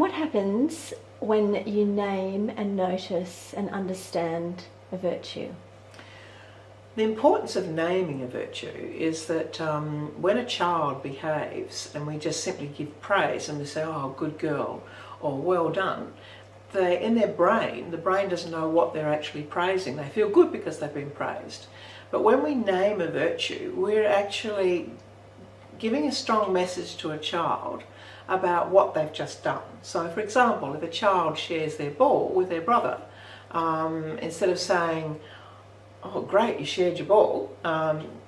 what happens when you name and notice and understand a virtue? The importance of naming a virtue is that when a child behaves and we just simply give praise and we say, oh, good girl, or well done, in their brain, the brain doesn't know what they're actually praising. They feel good because they've been praised. But when we name a virtue, we're actually giving a strong message to a child about what they've just done. So for example, if a child shares their ball with their brother, instead of saying, oh great, you shared your ball,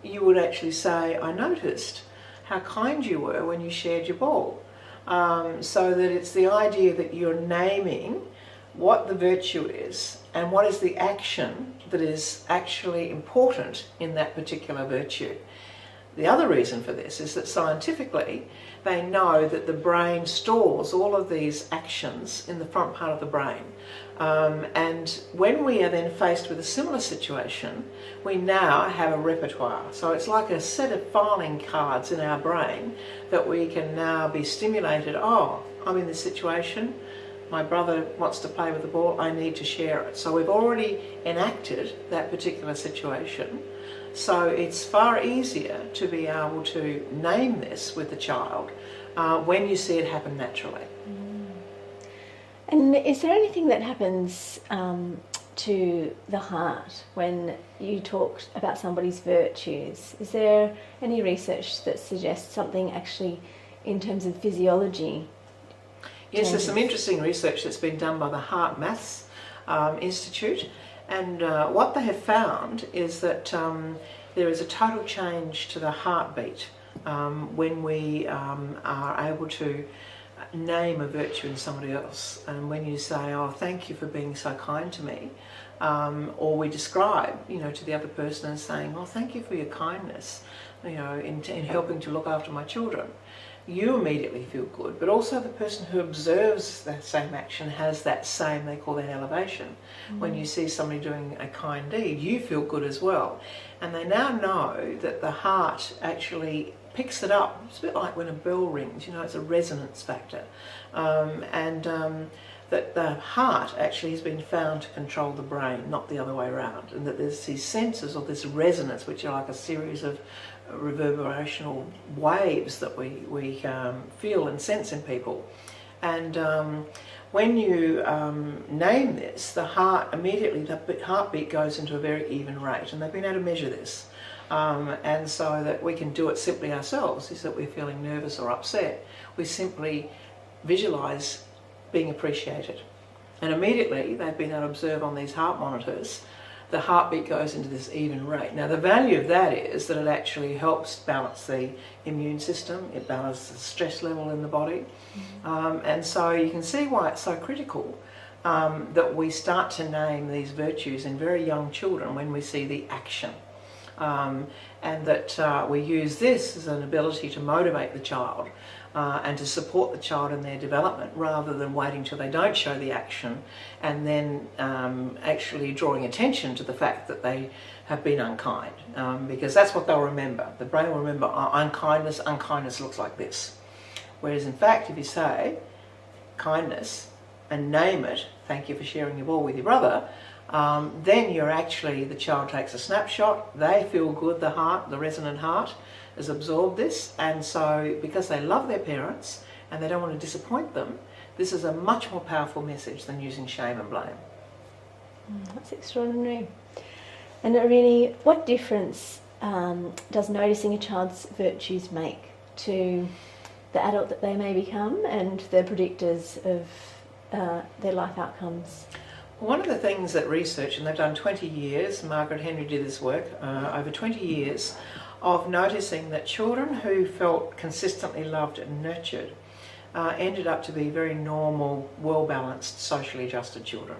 you would actually say, I noticed how kind you were when you shared your ball. So that it's the idea that you're naming what the virtue is and what is the action that is actually important in that particular virtue. The other reason for this is that scientifically they know that the brain stores all of these actions in the front part of the brain. And when we are then faced with a similar situation, we now have a repertoire. So it's like a set of filing cards in our brain that we can now be stimulated. Oh, I'm in this situation, my brother wants to play with the ball, I need to share it. So we've already enacted that particular situation. So it's far easier to be able to name this with the child when you see it happen naturally. And is there anything that happens to the heart when you talk about somebody's virtues? Is there any research that suggests something actually in terms of physiology? Yes, there's some interesting research that's been done by the Heart Maths Institute, and what they have found is that there is a total change to the heartbeat when we are able to name a virtue in somebody else. And when you say, oh, thank you for being so kind to me, or we describe, to the other person as saying, oh, thank you for your kindness, in helping to look after my children, you immediately feel good, but also the person who observes that same action has that same, they call that elevation. When you see somebody doing a kind deed, you feel good as well. And they now know that the heart actually picks it up. It's a bit like when a bell rings, it's a resonance factor. That the heart actually has been found to control the brain, not the other way around. And that there's these senses or this resonance, which are like a series of reverberational waves that we feel and sense in people. And when you name this, the heart immediately, the heartbeat goes into a very even rate. And they've been able to measure this. And so that we can do it simply ourselves, is that we're feeling nervous or upset. We simply visualise being appreciated. And immediately they've been able to observe on these heart monitors, the heartbeat goes into this even rate. Now the value of that is that it actually helps balance the immune system, it balances the stress level in the body. And so you can see why it's so critical that we start to name these virtues in very young children when we see the action. And that we use this as an ability to motivate the child and to support the child in their development, rather than waiting till they don't show the action and then actually drawing attention to the fact that they have been unkind, because that's what they'll remember. The brain will remember unkindness looks like this. Whereas in fact, if you say kindness and name it, thank you for sharing your ball with your brother, then you're actually, the child takes a snapshot, they feel good, the heart, the resonant heart has absorbed this, and so because they love their parents and they don't want to disappoint them, this is a much more powerful message than using shame and blame. That's extraordinary. And Arini, what difference does noticing a child's virtues make to the adult that they may become and the predictors of their life outcomes? One of the things that research, and they've done 20 years, Margaret Henry did this work, over 20 years, of noticing that children who felt consistently loved and nurtured ended up to be very normal, well-balanced, socially adjusted children.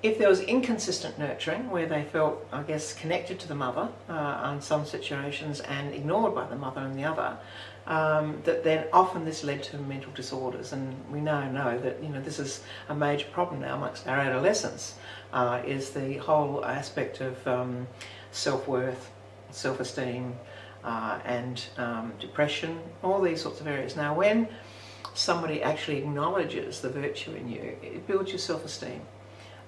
If there was inconsistent nurturing, where they felt, I guess, connected to the mother in some situations and ignored by the mother in the other, that then often this led to mental disorders. And we now know that this is a major problem now amongst our adolescents, is the whole aspect of self-worth, self-esteem, and depression, all these sorts of areas. Now when somebody actually acknowledges the virtue in you, it builds your self-esteem.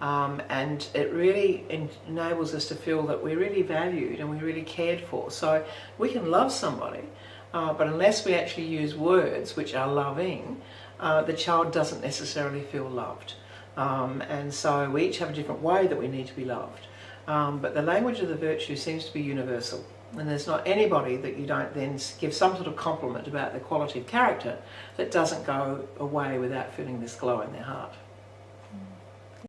And it really enables us to feel that we're really valued and we're really cared for. So we can love somebody, but unless we actually use words which are loving, the child doesn't necessarily feel loved. And so we each have a different way that we need to be loved. But the language of the virtue seems to be universal. And there's not anybody that you don't then give some sort of compliment about their quality of character that doesn't go away without feeling this glow in their heart.